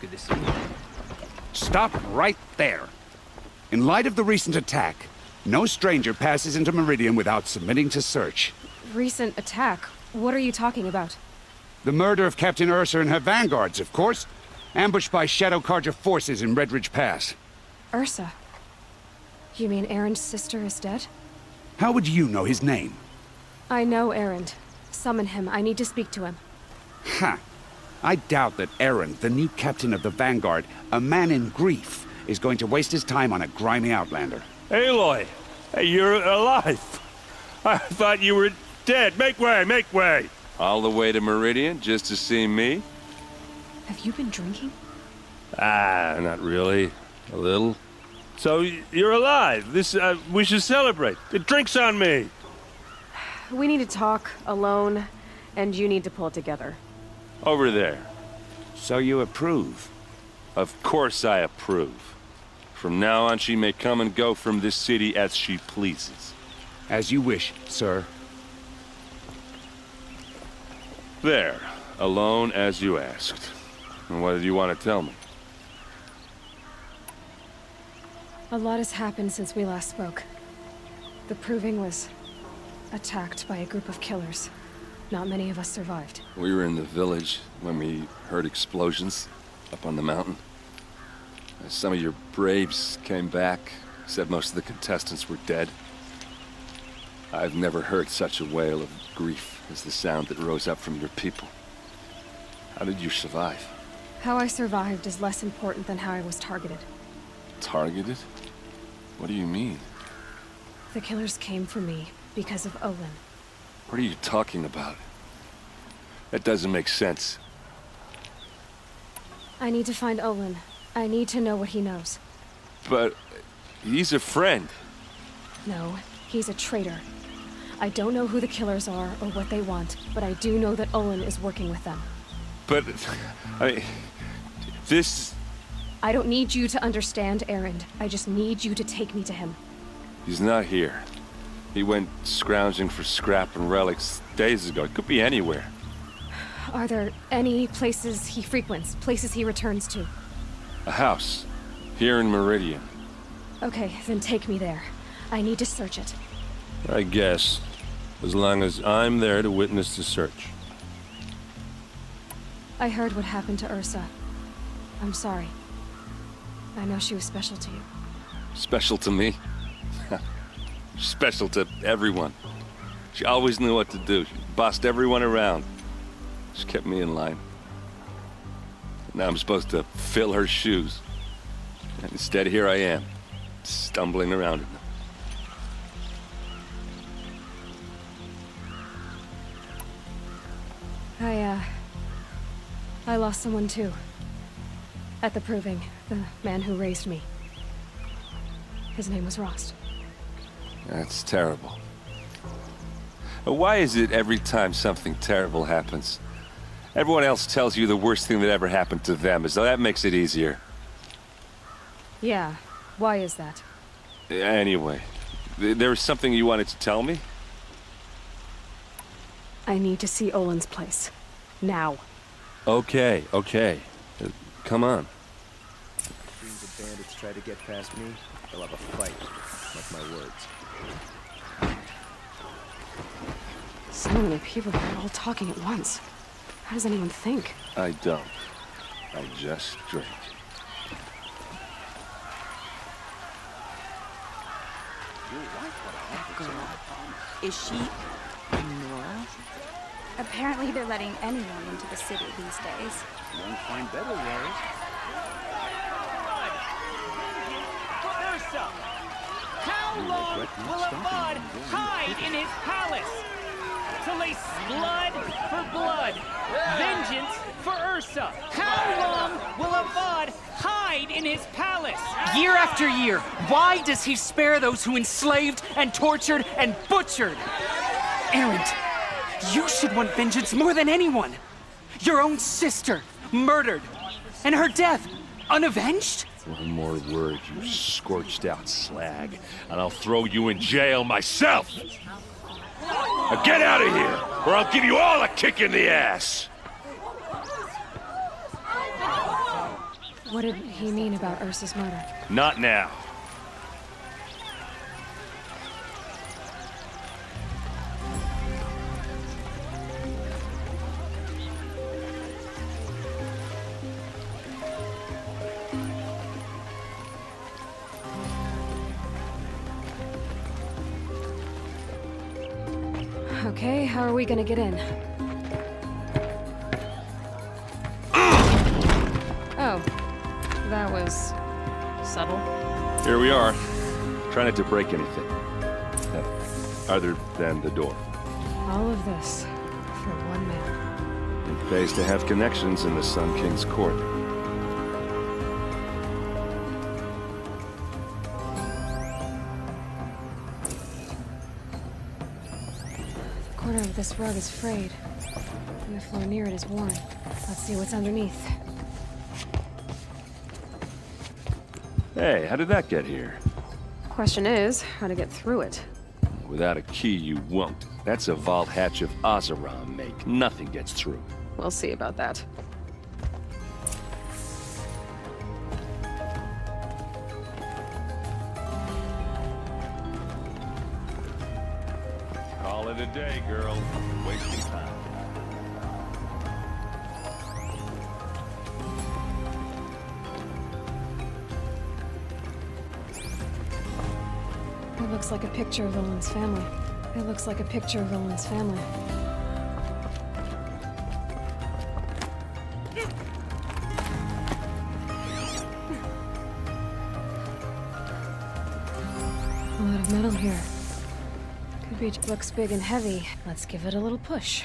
to the city. Stop right there. In light of the recent attack, no stranger passes into Meridian without submitting to search. Recent attack? What are you talking about? The murder of Captain Ursa and her vanguards, of course. Ambushed by Shadow Carja forces in Redridge Pass. Ursa? You mean Erin's sister is dead? How would you know his name? I know Erend. Summon him. I need to speak to him. Ha! I doubt that Eren, the new captain of the Vanguard, a man in grief, is going to waste his time on a grimy outlander. Aloy! Hey, you're alive! I thought you were dead. Make way, make way! All the way to Meridian just to see me? Have you been drinking? Not really. A little. So, you're alive. We should celebrate. The drink's on me. We need to talk, alone, and you need to pull it together. Over there. So you approve? Of course I approve. From now on, she may come and go from this city as she pleases. As you wish, sir. There. Alone as you asked. And what did you want to tell me? A lot has happened since we last spoke. The Proving was attacked by a group of killers. Not many of us survived. We were in the village when we heard explosions up on the mountain. Some of your braves came back, said most of the contestants were dead. I've never heard such a wail of grief as the sound that rose up from your people. How did you survive? How I survived is less important than how I was targeted. Targeted? What do you mean? The killers came for me because of Olin. What are you talking about? That doesn't make sense. I need to find Olin. I need to know what he knows. But he's a friend. No, he's a traitor. I don't know who the killers are or what they want, but I do know that Olin is working with them. But, this... I don't need you to understand, Erend. I just need you to take me to him. He's not here. He went scrounging for scrap and relics days ago. It could be anywhere. Are there any places he frequents, places he returns to? A house. Here in Meridian. Okay, then take me there. I need to search it. I guess. As long as I'm there to witness the search. I heard what happened to Ursa. I'm sorry. I know she was special to you. Special to me? Special to everyone. She always knew what to do. She bossed everyone around. She kept me in line. Now I'm supposed to fill her shoes. And instead, here I am, stumbling around in them. I lost someone too. At the Proving, the man who raised me. His name was Rost. That's terrible. Why is it every time something terrible happens, everyone else tells you the worst thing that ever happened to them, as though that makes it easier? Yeah, why is that? Anyway, there was something you wanted to tell me? I need to see Olin's place. Now. Okay. Come on. Dreams of bandits try to get past me, they'll have a fight. Mark my words. So many people that are all talking at once. How does anyone think? I don't. I just drink. That girl. Is she Nora? Apparently they're letting anyone into the city these days. Won't find better ways. Ursa! How long will a bud hide in his palace? Till they blood for blood, vengeance for Ursa. How long will a bud hide in his palace? Year after year, why does he spare those who enslaved and tortured and butchered? Erend, you should want vengeance more than anyone. Your own sister, murdered, and her death, unavenged? One more word, you scorched out slag, and I'll throw you in jail myself! Now get out of here, or I'll give you all a kick in the ass! What did he mean about Ursa's murder? Not now. Okay, how are we gonna get in? Oh, that was subtle. Here we are. Try not to break anything. Other than the door. All of this for one man. It pays to have connections in the Sun King's court. The corner of this rug is frayed, and the floor near it is worn. Let's see what's underneath. Hey, how did that get here? Question is, how to get through it. Without a key, you won't. That's a vault hatch of Oseram make. Nothing gets through. We'll see about that. Call it a day, girl. Wasting time. It looks like a picture of Olin's family. It looks like a picture of Olin's family. A lot of metal here. Could be. Looks big and heavy. Let's give it a little push.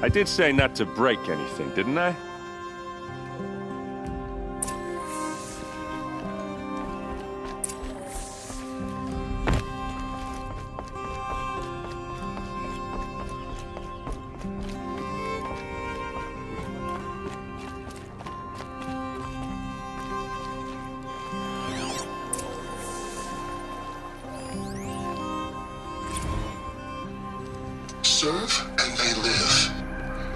I did say not to break anything, didn't I? Serve and they live.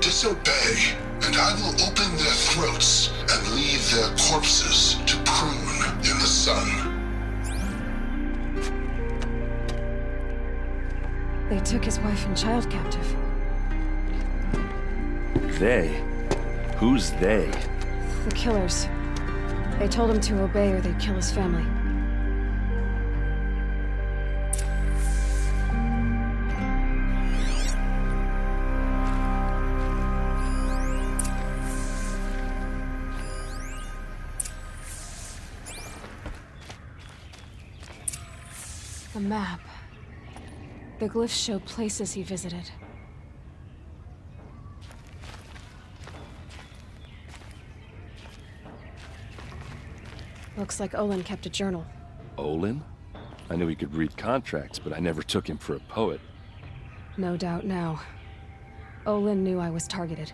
Disobey, and I will open their throats and leave their corpses to prune in the sun. They took his wife and child captive. They? Who's they? The killers. They told him to obey or they'd kill his family. A map. The glyphs show places he visited. Looks like Olin kept a journal. Olin? I knew he could read contracts, but I never took him for a poet. No doubt now. Olin knew I was targeted.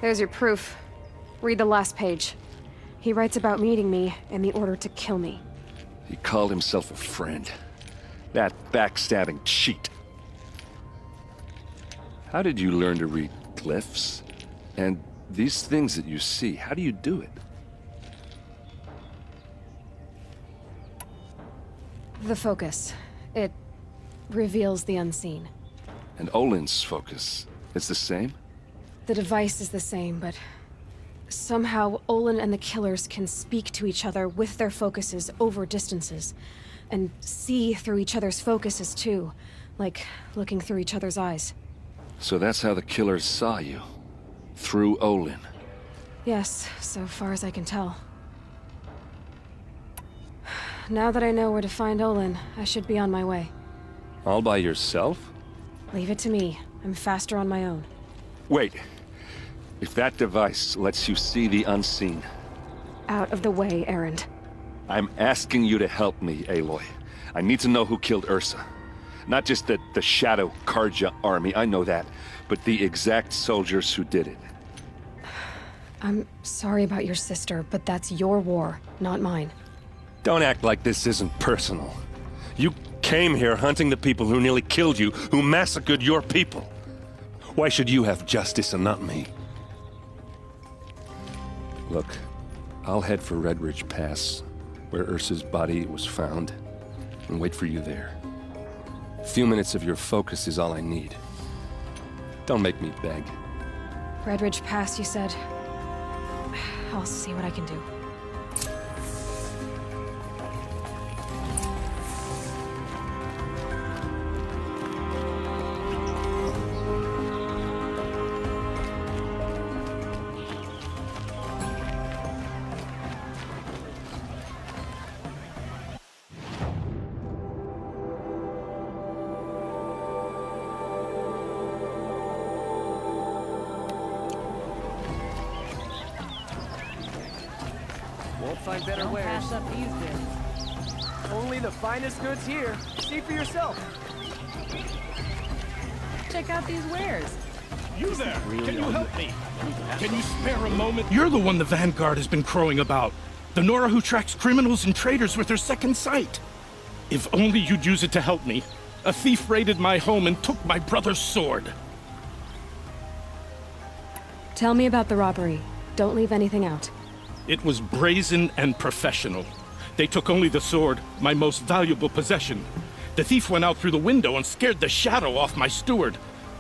There's your proof. Read the last page. He writes about meeting me in the order to kill me. He called himself a friend. That backstabbing cheat. How did you learn to read glyphs? And these things that you see, how do you do it? The focus. It reveals the unseen. And Olin's focus is the same? The device is the same, but somehow Olin and the killers can speak to each other with their focuses over distances, and see through each other's focuses too, like looking through each other's eyes. So that's how the killers saw you? Through Olin? Yes, so far as I can tell. Now that I know where to find Olin, I should be on my way. All by yourself? Leave it to me. I'm faster on my own. Wait. If that device lets you see the unseen, Out of the way, Erend. I'm asking you to help me, Aloy. I need to know who killed Ursa. Not just the Shadow Karja army, I know that, but the exact soldiers who did it. I'm sorry about your sister, but that's your war, not mine. Don't act like this isn't personal. You came here hunting the people who nearly killed you, who massacred your people. Why should you have justice and not me? Look, I'll head for Red Ridge Pass, where Ursa's body was found, and wait for you there. A few minutes of your focus is all I need. Don't make me beg. Red Ridge Pass, you said? I'll see what I can do. Won't find better Don't wares. pass up these bits. Only the finest goods here. See for yourself. Check out these wares. You there! Can you help me? Can you spare a moment? You're the one the Vanguard has been crowing about. The Nora who tracks criminals and traitors with her second sight. If only you'd use it to help me. A thief raided my home and took my brother's sword. Tell me about the robbery. Don't leave anything out. It was brazen and professional. They took only the sword, my most valuable possession. The thief went out through the window and scared the shadow off my steward.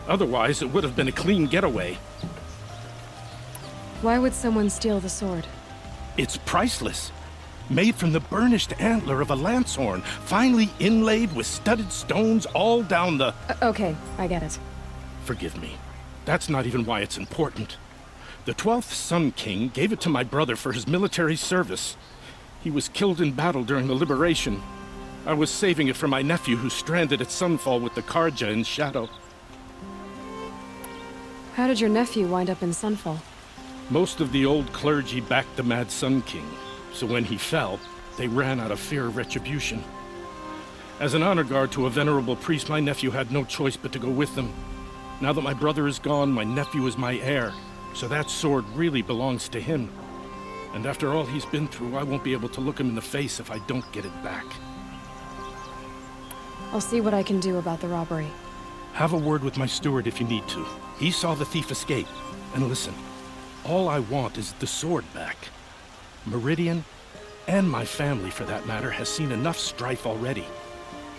Otherwise, it would have been a clean getaway. Why would someone steal the sword? It's priceless. Made from the burnished antler of a lancehorn, finely inlaid with studded stones all down the... Okay, I get it. Forgive me. That's not even why it's important. The 12th Sun King gave it to my brother for his military service. He was killed in battle during the Liberation. I was saving it for my nephew who's stranded at Sunfall with the Karja in Shadow. How did your nephew wind up in Sunfall? Most of the old clergy backed the Mad Sun King, so when he fell, they ran out of fear of retribution. As an honor guard to a venerable priest, my nephew had no choice but to go with them. Now that my brother is gone, my nephew is my heir, so that sword really belongs to him. And after all he's been through, I won't be able to look him in the face if I don't get it back. I'll see what I can do about the robbery. Have a word with my steward if you need to. He saw the thief escape. And listen, all I want is the sword back. Meridian, and my family for that matter, has seen enough strife already.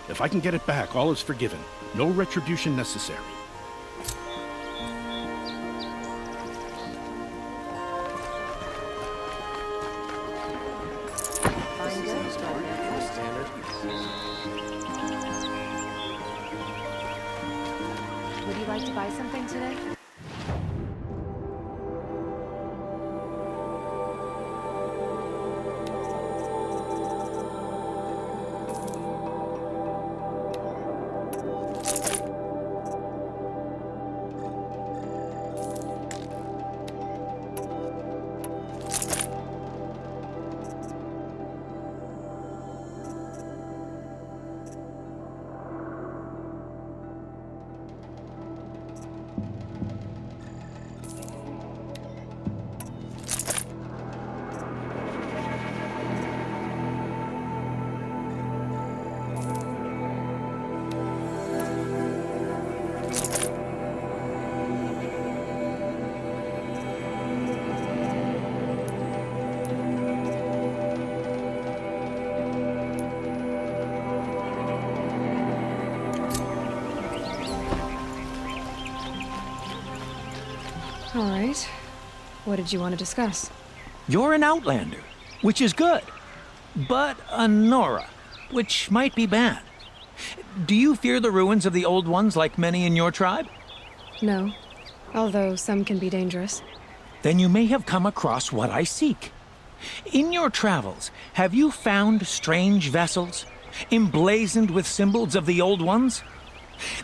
If I can get it back, all is forgiven. No retribution necessary. Would you like to buy something today? All right. What did you want to discuss? You're an outlander, which is good. But a Nora, which might be bad. Do you fear the ruins of the old ones like many in your tribe? No. Although some can be dangerous. Then you may have come across what I seek. In your travels, have you found strange vessels, emblazoned with symbols of the old ones?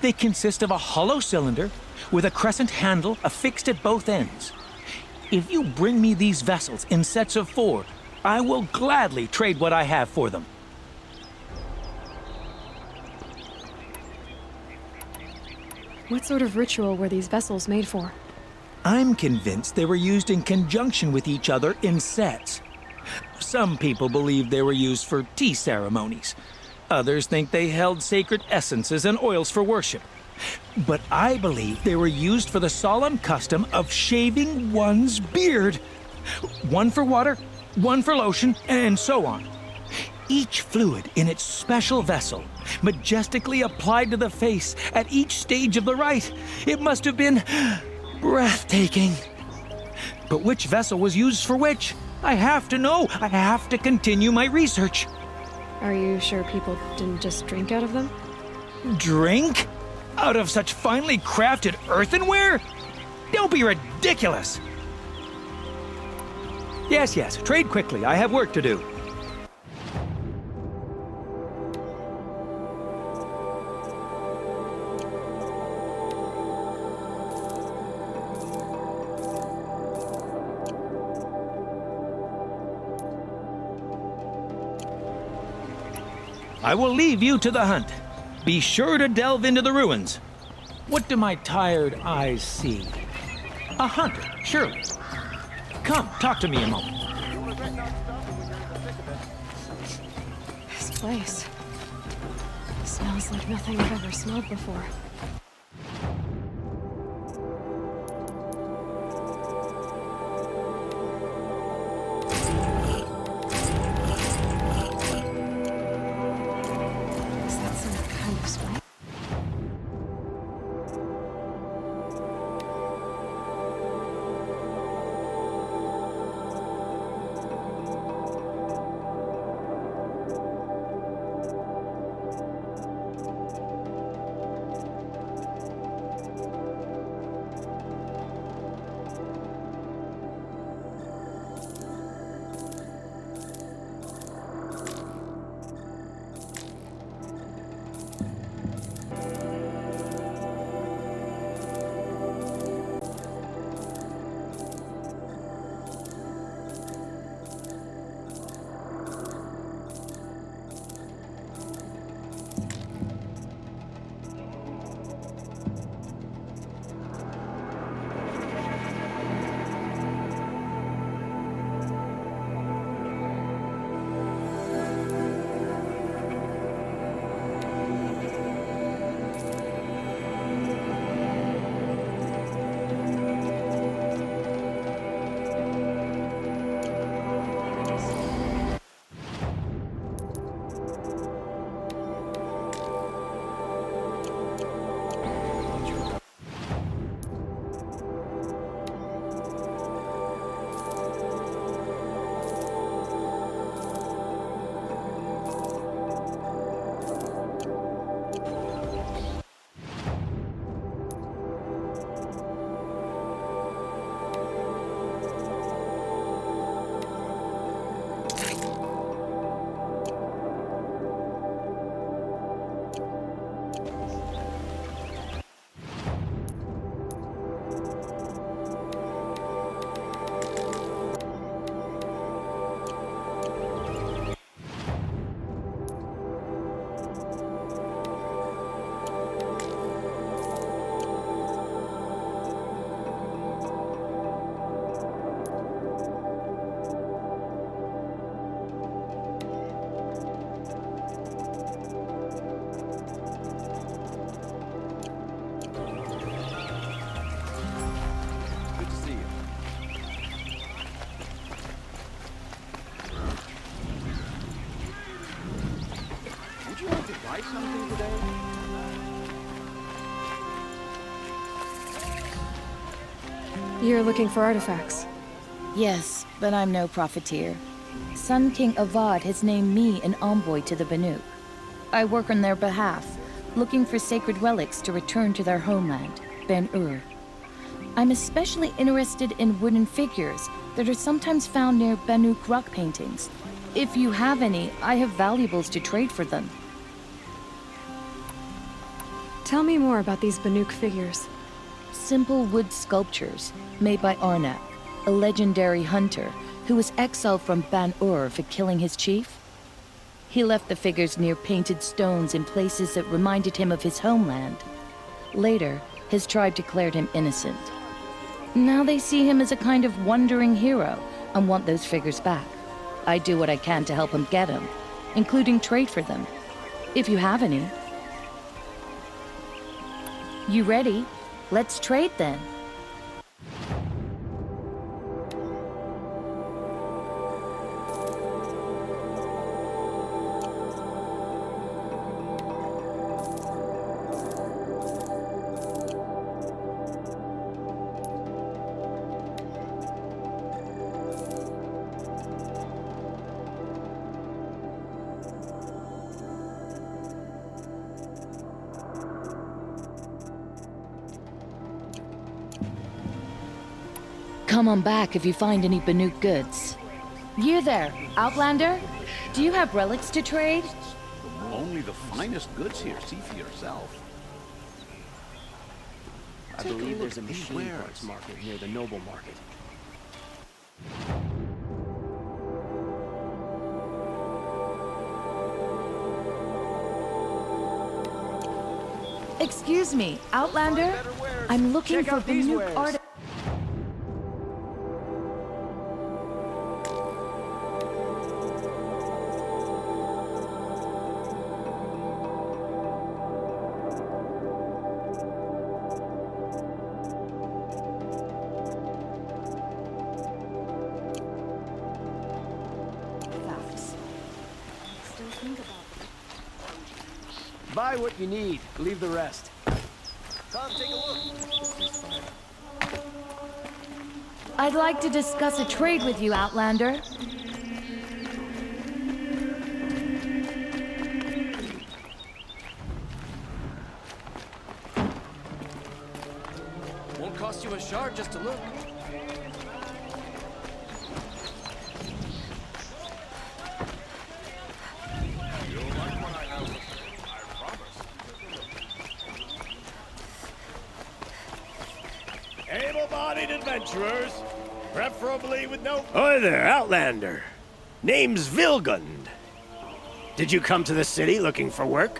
They consist of a hollow cylinder with a crescent handle affixed at both ends. If you bring me these vessels in sets of 4, I will gladly trade what I have for them. What sort of ritual were these vessels made for? I'm convinced they were used in conjunction with each other in sets. Some people believe they were used for tea ceremonies. Others think they held sacred essences and oils for worship. But I believe they were used for the solemn custom of shaving one's beard. One for water, one for lotion, and so on. Each fluid in its special vessel, majestically applied to the face at each stage of the rite. It must have been breathtaking. But which vessel was used for which? I have to know. I have to continue my research. Are you sure people didn't just drink out of them? Drink? Out of such finely crafted earthenware? Don't be ridiculous. Yes, trade quickly. I have work to do. I will leave you to the hunt. Be sure to delve into the ruins. What do my tired eyes see? A hunter, surely. Come, talk to me a moment. This place smells like nothing I've ever smelled before. You're looking for artifacts? Yes, but I'm no profiteer. Sun King Avad has named me an envoy to the Banuk. I work on their behalf, looking for sacred relics to return to their homeland, Ben-Ur. I'm especially interested in wooden figures that are sometimes found near Banuk rock paintings. If you have any, I have valuables to trade for them. Tell me more about these Banuk figures. Simple wood sculptures made by Arnak, a legendary hunter who was exiled from Ban-Ur for killing his chief. He left the figures near painted stones in places that reminded him of his homeland. Later, his tribe declared him innocent. Now they see him as a kind of wandering hero and want those figures back. I do what I can to help him get them, including trade for them, if you have any. You ready? Let's trade then. Come on back if you find any Banuk goods. You there, Outlander? Do you have relics to trade? Only the finest goods here. See for yourself. I believe there's a machine parts market near the Noble Market. Excuse me, Outlander? I'm looking for Banuk art. Buy what you need, leave the rest. Come take a look. I'd like to discuss a trade with you, Outlander. Won't cost you a shard just to look. Able-bodied adventurers, preferably with no... Hi there, Outlander. Name's Vilgund. Did you come to the city looking for work?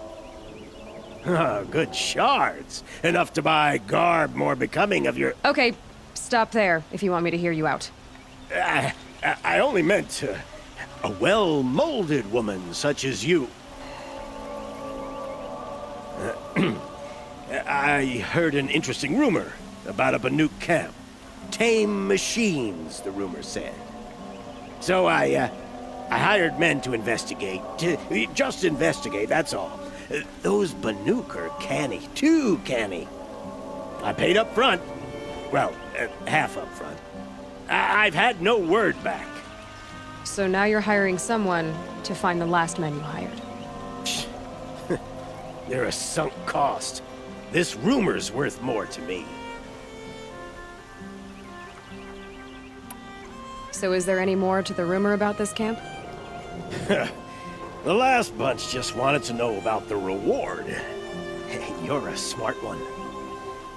Good shards. Enough to buy garb more becoming of your... Okay, stop there if you want me to hear you out. I only meant a well-molded woman such as you. I heard an interesting rumor about a Banuk camp. Tame machines, the rumor said. So I hired men to investigate. Just investigate, that's all. Those Banuk are canny, too canny. I paid up front. Well, half up front. I've had no word back. So now you're hiring someone to find the last men you hired. They're a sunk cost. This rumor's worth more to me. So is there any more to the rumor about this camp? The last bunch just wanted to know about the reward. You're a smart one.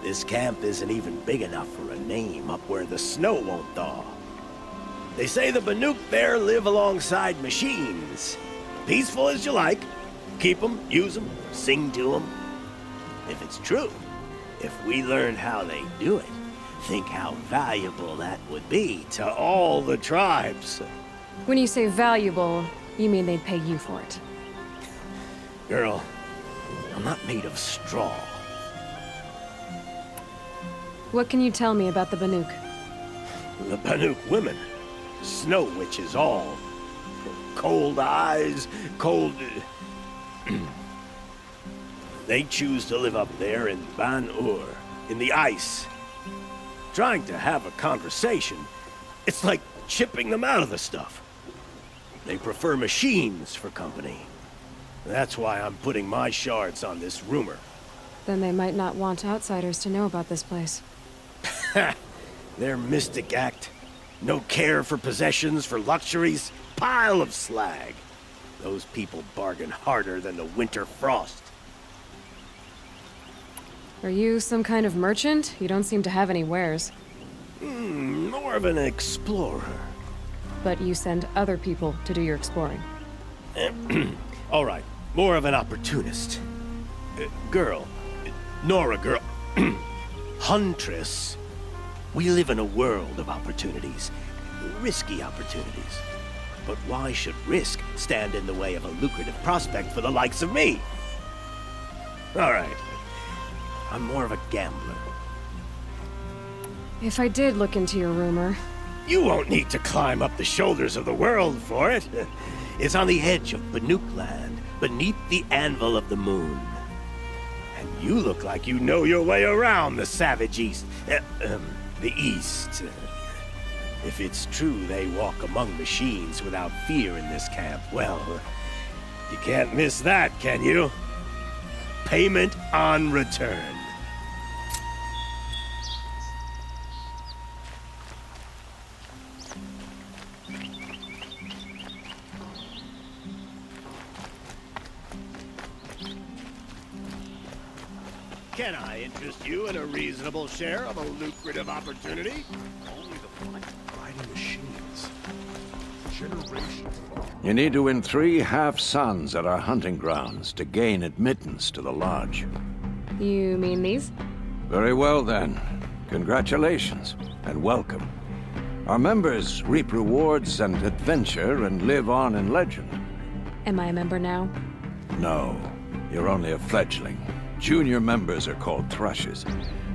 This camp isn't even big enough for a name up where the snow won't thaw. They say the Banuk there live alongside machines. Peaceful as you like. Keep them, use them, sing to them. If it's true, if we learn how they do it, think how valuable that would be to all the tribes. When you say valuable, you mean they'd pay you for it. Girl, I'm not made of straw. What can you tell me about the Banuk? The Banuk women. Snow witches all. Cold eyes, cold... They choose to live up there in Ban-Ur, in the ice. Trying to have a conversation, it's like chipping them out of the stuff. They prefer machines for company. That's why I'm putting my shards on this rumor. Then they might not want outsiders to know about this place. Their mystic act. No care for possessions, for luxuries. Pile of slag. Those people bargain harder than the winter frost. Are you some kind of merchant? You don't seem to have any wares. More of an explorer. But you send other people to do your exploring. All right, more of an opportunist. Girl. Nora girl. Huntress. We live in a world of opportunities. Risky opportunities. But why should risk stand in the way of a lucrative prospect for the likes of me? All right. I'm more of a gambler. If I did look into your rumor... You won't need to climb up the shoulders of the world for it. It's on the edge of Banuk land, beneath the anvil of the moon. And you look like you know your way around the savage east. The east. If it's true they walk among machines without fear in this camp, well, you can't miss that, can you? Payment on return. Can I interest you in a reasonable share of a lucrative opportunity? Only the fighting machines. Generations long. You need to win 3 half-suns at our hunting grounds to gain admittance to the lodge. You mean these? Very well, then. Congratulations, and welcome. Our members reap rewards and adventure and live on in legend. Am I a member now? No, you're only a fledgling. Junior members are called thrushes.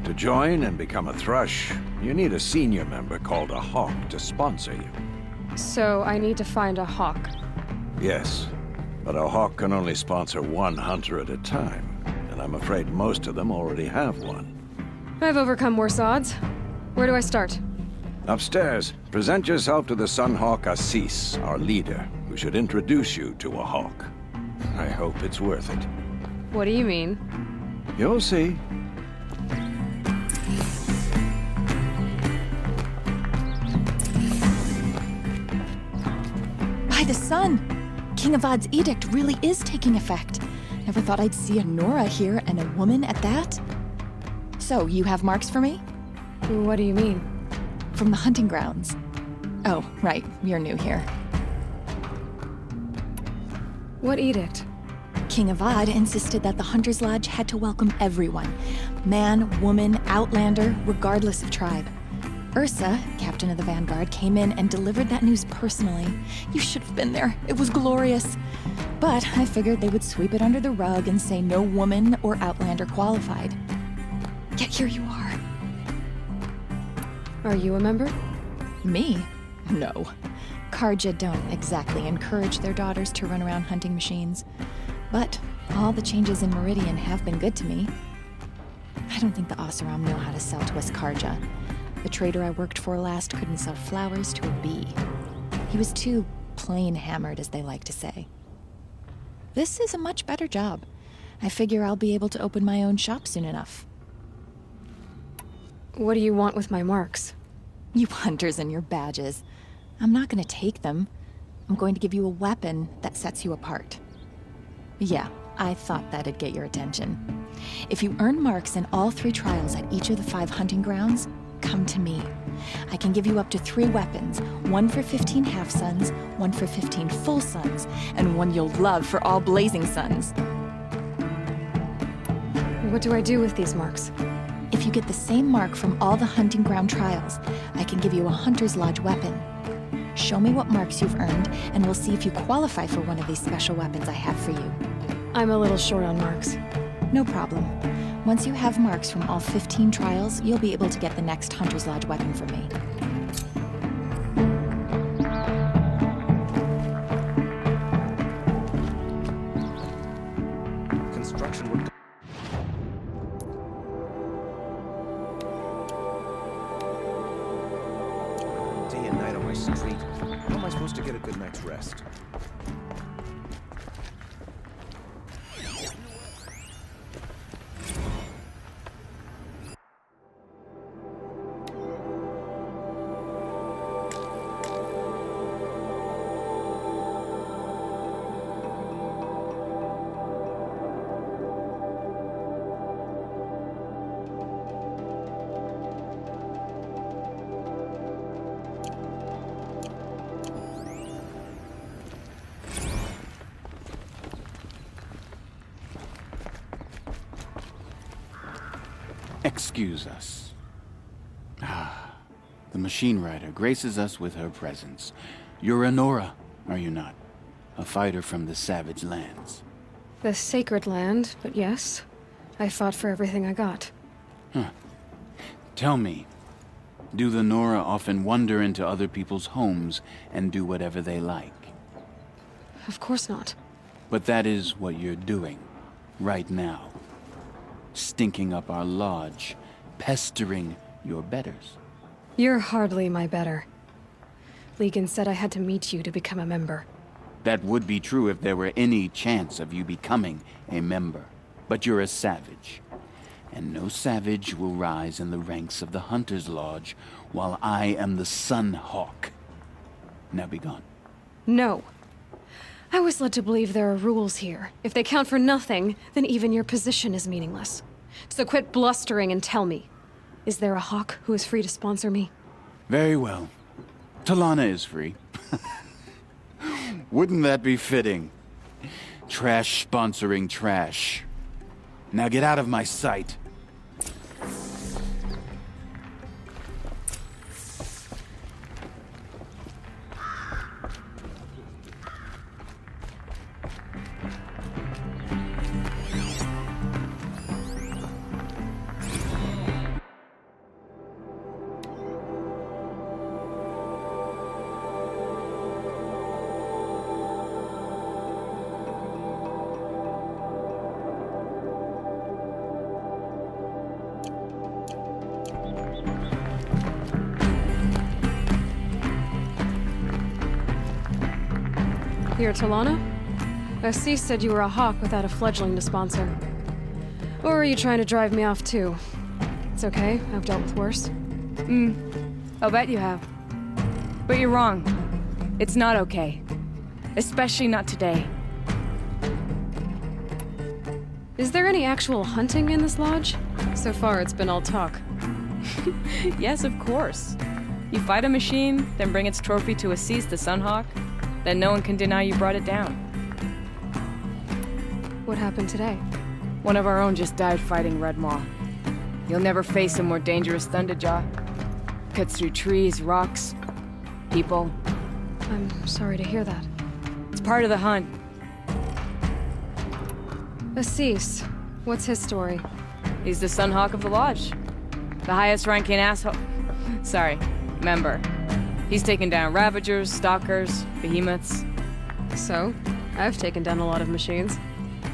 To join and become a thrush, you need a senior member called a hawk to sponsor you. So I need to find a hawk. Yes, but a hawk can only sponsor 1 hunter at a time, and I'm afraid most of them already have one. I've overcome worse odds. Where do I start? Upstairs, present yourself to the Sunhawk Assis, our leader, who should introduce you to a hawk. I hope it's worth it. What do you mean? You'll see. By the sun! King Avad's edict really is taking effect. Never thought I'd see a Nora here, and a woman at that. So, you have marks for me? What do you mean? From the hunting grounds. Oh, right, you're new here. What edict? King Avad insisted that the Hunter's Lodge had to welcome everyone. Man, woman, outlander, regardless of tribe. Ursa, captain of the Vanguard, came in and delivered that news personally. You should have been there. It was glorious. But I figured they would sweep it under the rug and say no woman or outlander qualified. Yet here you are. Are you a member? Me? No. Karja don't exactly encourage their daughters to run around hunting machines. But all the changes in Meridian have been good to me. I don't think the Oseram know how to sell to us Karja. The trader I worked for last couldn't sell flowers to a bee. He was too plain-hammered, as they like to say. This is a much better job. I figure I'll be able to open my own shop soon enough. What do you want with my marks? You hunters and your badges. I'm not going to take them. I'm going to give you a weapon that sets you apart. Yeah, I thought that'd get your attention. If you earn marks in all 3 trials at each of the 5 hunting grounds, come to me. I can give you up to 3 weapons, 1 for 15 half-suns, 1 for 15 full suns, and 1 you'll love for all blazing suns. What do I do with these marks? If you get the same mark from all the hunting ground trials, I can give you a Hunter's Lodge weapon. Show me what marks you've earned, and we'll see if you qualify for one of these special weapons I have for you. I'm a little short on marks. No problem. Once you have marks from all 15 trials, you'll be able to get the next Hunter's Lodge weapon from me. Construction work. Day and night on my street. How am I supposed to get a good night's rest? Excuse us. Ah, the machine rider graces us with her presence. You're a Nora, are you not? A fighter from the savage lands. The sacred land, but yes. I fought for everything I got. Huh. Tell me, do the Nora often wander into other people's homes and do whatever they like? Of course not. But that is what you're doing, right now. Stinking up our lodge, pestering your betters. You're hardly my better. Legan said I had to meet you to become a member. That would be true if there were any chance of you becoming a member. But you're a savage. And no savage will rise in the ranks of the Hunter's Lodge while I am the Sun Hawk. Now be gone. No. I was led to believe there are rules here. If they count for nothing, then even your position is meaningless. So quit blustering and tell me. Is there a hawk who is free to sponsor me? Very well. Talana is free. Wouldn't that be fitting? Trash sponsoring trash. Now get out of my sight. You're Talana? Assis said you were a hawk without a fledgling to sponsor. Or are you trying to drive me off too? It's okay, I've dealt with worse. I'll bet you have. But you're wrong. It's not okay. Especially not today. Is there any actual hunting in this lodge? So far, it's been all talk. Yes, of course. You fight a machine, then bring its trophy to Assis the Sunhawk, then no one can deny you brought it down. What happened today? One of our own just died fighting Red Maw. You'll never face a more dangerous Thunderjaw. Cuts through trees, rocks, people. I'm sorry to hear that. It's part of the hunt. Assis, what's his story? He's the Sunhawk of the Lodge. The highest ranking asshole... Sorry, member. He's taken down Ravagers, Stalkers, Behemoths. So, I've taken down a lot of machines.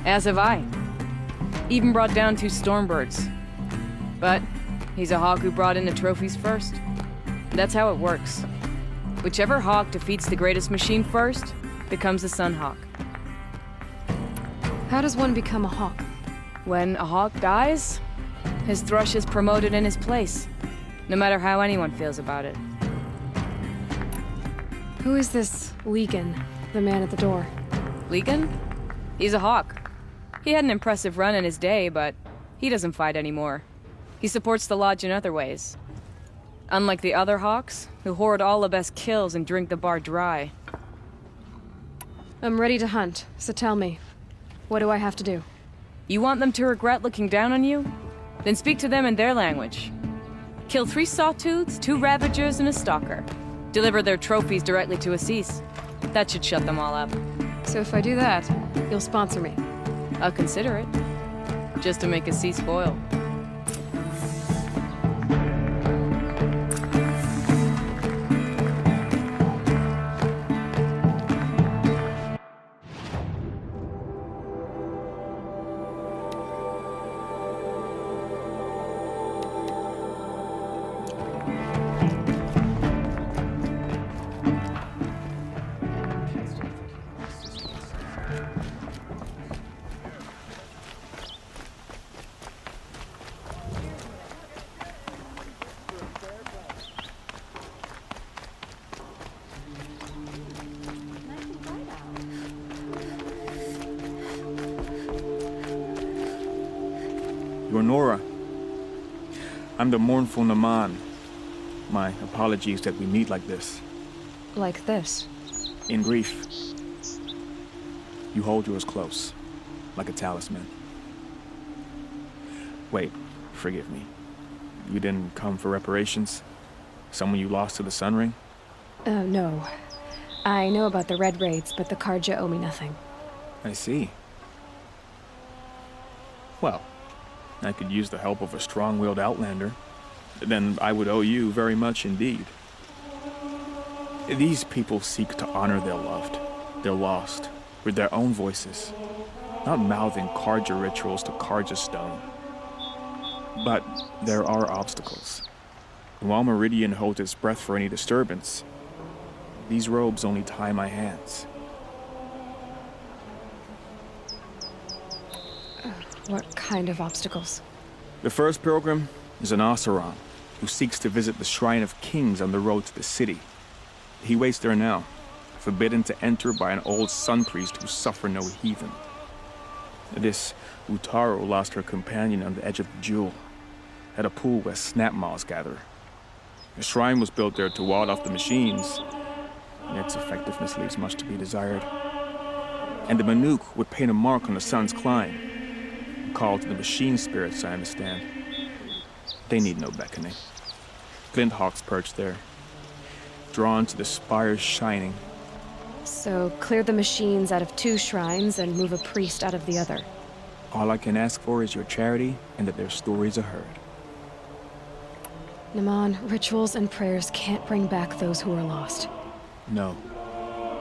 As have I. Even brought down 2 Stormbirds. But he's a hawk who brought in the trophies first. That's how it works. Whichever hawk defeats the greatest machine first becomes a Sunhawk. How does one become a hawk? When a hawk dies, his thrush is promoted in his place, no matter how anyone feels about it. Who is this Legan, the man at the door? Legan? He's a hawk. He had an impressive run in his day, but he doesn't fight anymore. He supports the lodge in other ways. Unlike the other hawks, who hoard all the best kills and drink the bar dry. I'm ready to hunt, so tell me, what do I have to do? You want them to regret looking down on you? Then speak to them in their language. Kill 3 Sawtooths, 2 Ravagers, and a Stalker. Deliver their trophies directly to Assis. That should shut them all up. So if I do that, you'll sponsor me? I'll consider it. Just to make Assis spoil. You're Nora. I'm the mournful Naman. My apologies that we meet like this. Like this? In grief. You hold yours close, like a talisman. Wait, forgive me. You didn't come for reparations? Someone you lost to the Sun Ring? No. I know about the Red Raids, but the Karja owe me nothing. I see. Well, I could use the help of a strong-willed outlander. Then I would owe you very much indeed. These people seek to honor their loved, their lost, with their own voices, not mouthing Karja rituals to Karja stone. But there are obstacles. While Meridian holds its breath for any disturbance, these robes only tie my hands. What kind of obstacles? The first pilgrim is an Oseram who seeks to visit the Shrine of Kings on the road to the city. He waits there now, forbidden to enter by an old sun priest who suffered no heathen. This Utaru lost her companion on the edge of the jewel, at a pool where snap moths gather. The shrine was built there to ward off the machines, and its effectiveness leaves much to be desired. And the Banuk would paint a mark on the sun's climb, a call to the machine spirits, I understand. They need no beckoning. Glint hawks perch there, drawn to the spires shining. So clear the machines out of 2 shrines and move a priest out of the other. All I can ask for is your charity and that their stories are heard. Naman, rituals and prayers can't bring back those who are lost. No,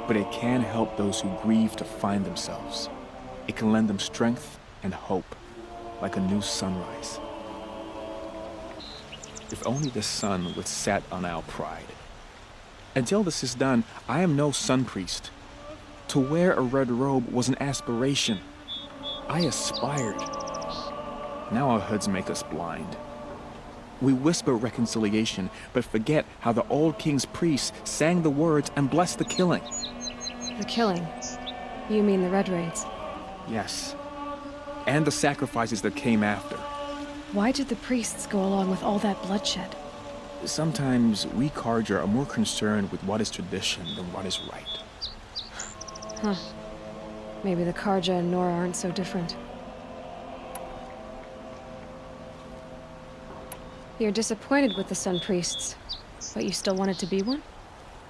but it can help those who grieve to find themselves. It can lend them strength and hope, like a new sunrise. If only the sun would set on our pride. Until this is done, I am no sun priest. To wear a red robe was an aspiration. I aspired. Now our hoods make us blind. We whisper reconciliation, but forget how the old king's priests sang the words and blessed the killing. The killing? You mean the Red Raids? Yes. And the sacrifices that came after. Why did the priests go along with all that bloodshed? Sometimes we Karja are more concerned with what is tradition than what is right. Huh. Maybe the Karja and Nora aren't so different. You're disappointed with the Sun Priests, but you still wanted to be one?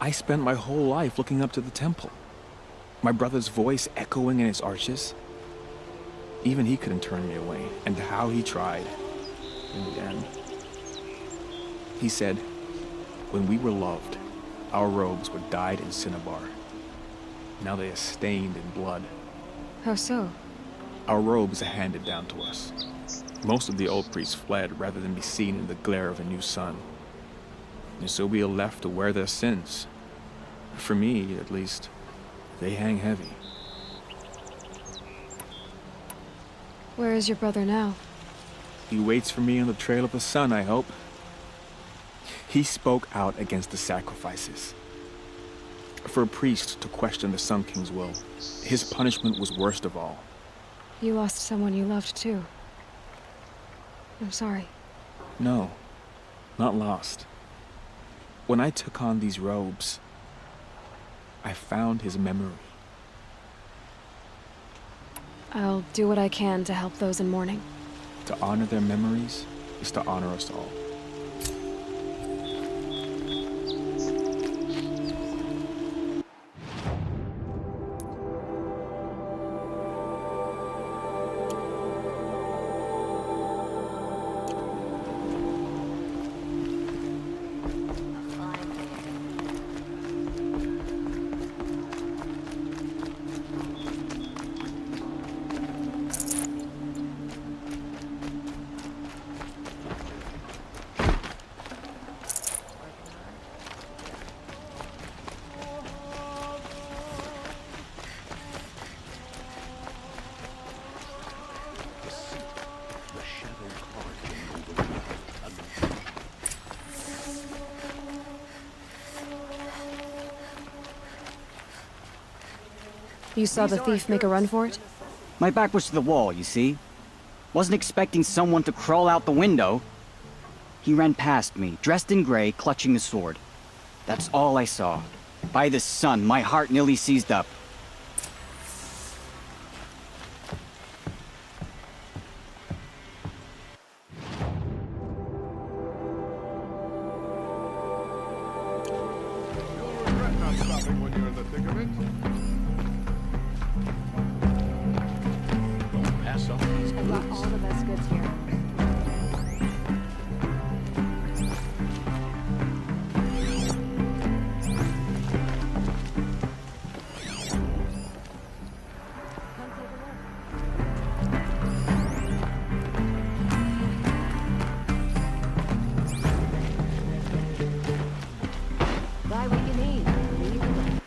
I spent my whole life looking up to the temple. My brother's voice echoing in its arches. Even he couldn't turn me away, and how he tried. In the end. He said, when we were loved, our robes were dyed in cinnabar. Now they are stained in blood. How so? Our robes are handed down to us. Most of the old priests fled rather than be seen in the glare of a new sun. And so we are left to wear their sins. For me, at least, they hang heavy. Where is your brother now? He waits for me on the trail of the sun, I hope. He spoke out against the sacrifices. For a priest to question the Sun King's will, his punishment was worst of all. You lost someone you loved too. I'm sorry. No, not lost. When I took on these robes, I found his memory. I'll do what I can to help those in mourning. To honor their memories is to honor us all. You saw the thief make a run for it? My back was to the wall, you see? Wasn't expecting someone to crawl out the window. He ran past me, dressed in gray, clutching a sword. That's all I saw. By the sun, my heart nearly seized up. stopping when you're in the thick of it. Don't pass up these I've got all the best goods here. Buy what you need. Leave it.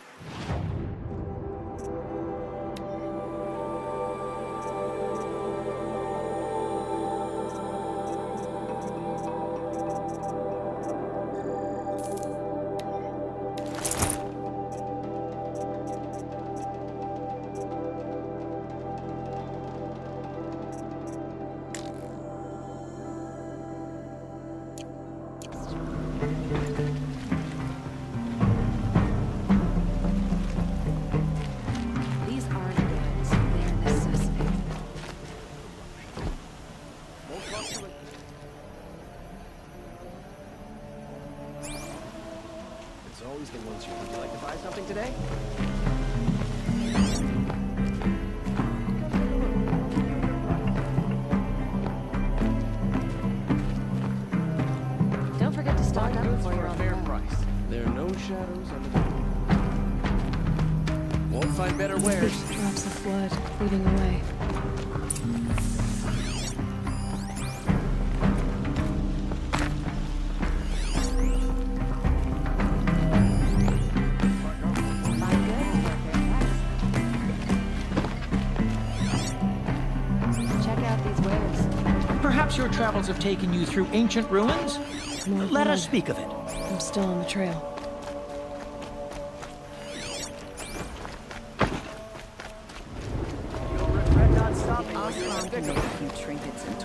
These aren't goods. They're necessity. It's always the ones you. Would you like to buy something today? Don't forget to stock up before you're for a on fair the road. price. There are no shadows under the moon. Won't find better wares. Drops of blood leading away. Check out these wares. Perhaps your travels have taken you through ancient ruins? More Let us blood. speak of it. I'm still on the trail.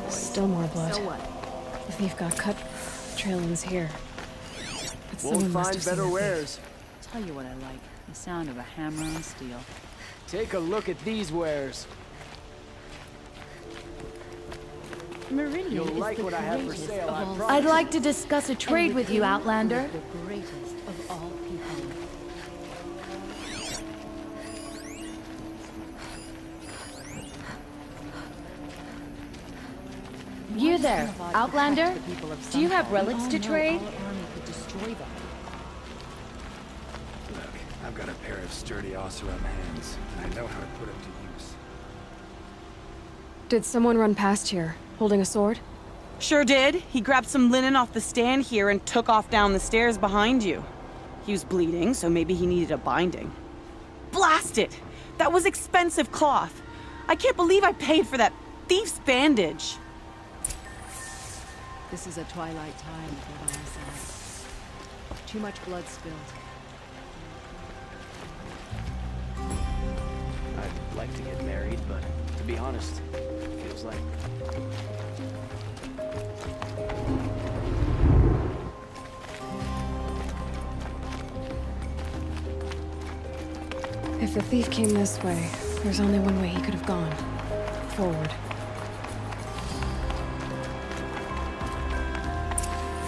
Still more blood. So what? The thief got cut. The trail ends here. But Won't someone must find have seen better the thief. wares. Tell you what I like. The sound of a hammer on steel. Take a look at these wares. Meridian You'll is like the what I have for greatest sale, of I all promise. I'd like to discuss a trade with you, Outlander. The greatest of all people. You there, Outlander? Do you have relics to trade? Look, I've got a pair of sturdy Oseram hands, and I know how to put them to use. Did someone run past here, holding a sword? Sure did. He grabbed some linen off the stand here and took off down the stairs behind you. He was bleeding, so maybe he needed a binding. Blast it! That was expensive cloth. I can't believe I paid for that thief's bandage. This is a twilight time for our side. Too much blood spilled. I'd like to get married, but to be honest, it feels like... If the thief came this way, there's only one way he could have gone. Forward.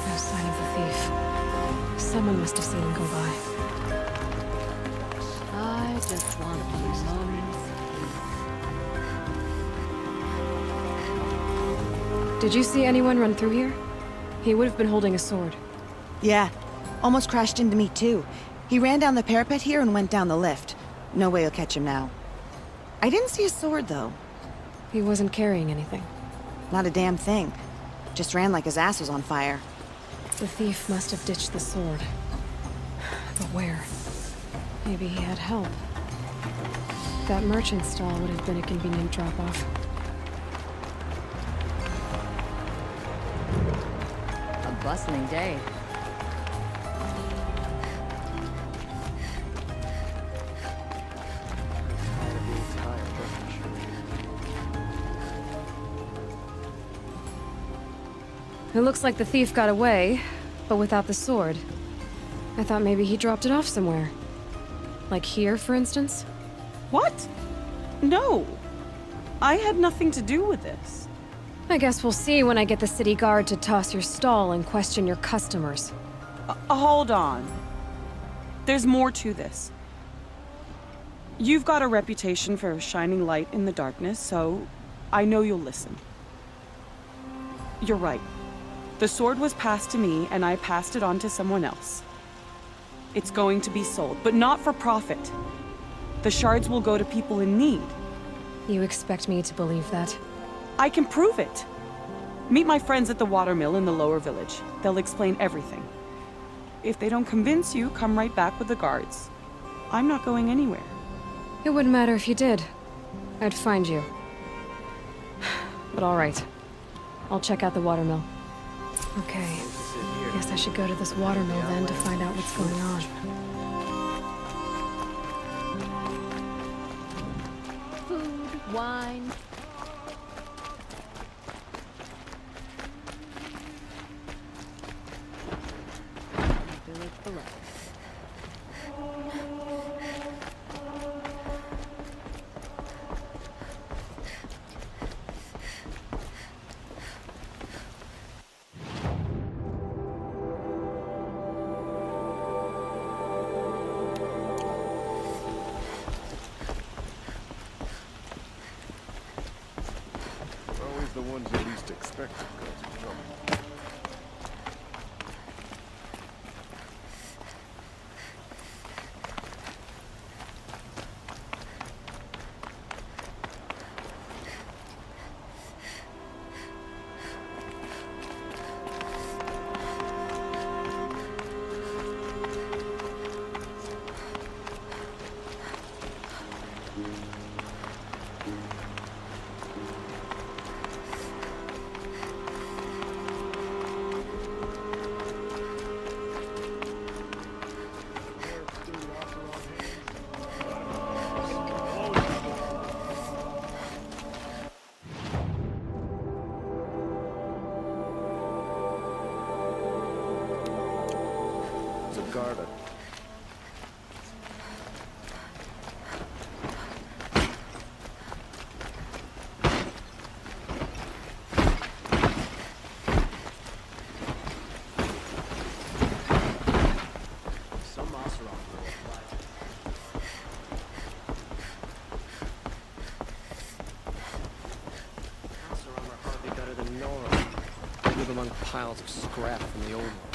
No sign of the thief. Someone must have seen him go by. I just want a moment's peace. Did you see anyone run through here? He would have been holding a sword. Yeah. Almost crashed into me, too. He ran down the parapet here and went down the lift. No way you'll catch him now. I didn't see a sword, though. He wasn't carrying anything. Not a damn thing. Just ran like his ass was on fire. The thief must have ditched the sword. But where? Maybe he had help. That merchant stall would have been a convenient drop-off. A bustling day. It looks like the thief got away, but without the sword. I thought maybe he dropped it off somewhere. Like here, for instance? What? No. I had nothing to do with this. I guess we'll see when I get the city guard to toss your stall and question your customers. Hold on. There's more to this. You've got a reputation for shining light in the darkness, so I know you'll listen. You're right. The sword was passed to me, and I passed it on to someone else. It's going to be sold, but not for profit. The shards will go to people in need. You expect me to believe that? I can prove it. Meet my friends at the watermill in the lower village. They'll explain everything. If they don't convince you, come right back with the guards. I'm not going anywhere. It wouldn't matter if you did. I'd find you. But all right. I'll check out the watermill. Okay. Guess I should go to this watermill then to find out what's going on. Food, wine. Village below. Always the ones you least expect to cause trouble. Garden. Some Oseram will apply. Oseram are hardly better than Nora. They live among piles of scrap from the old one.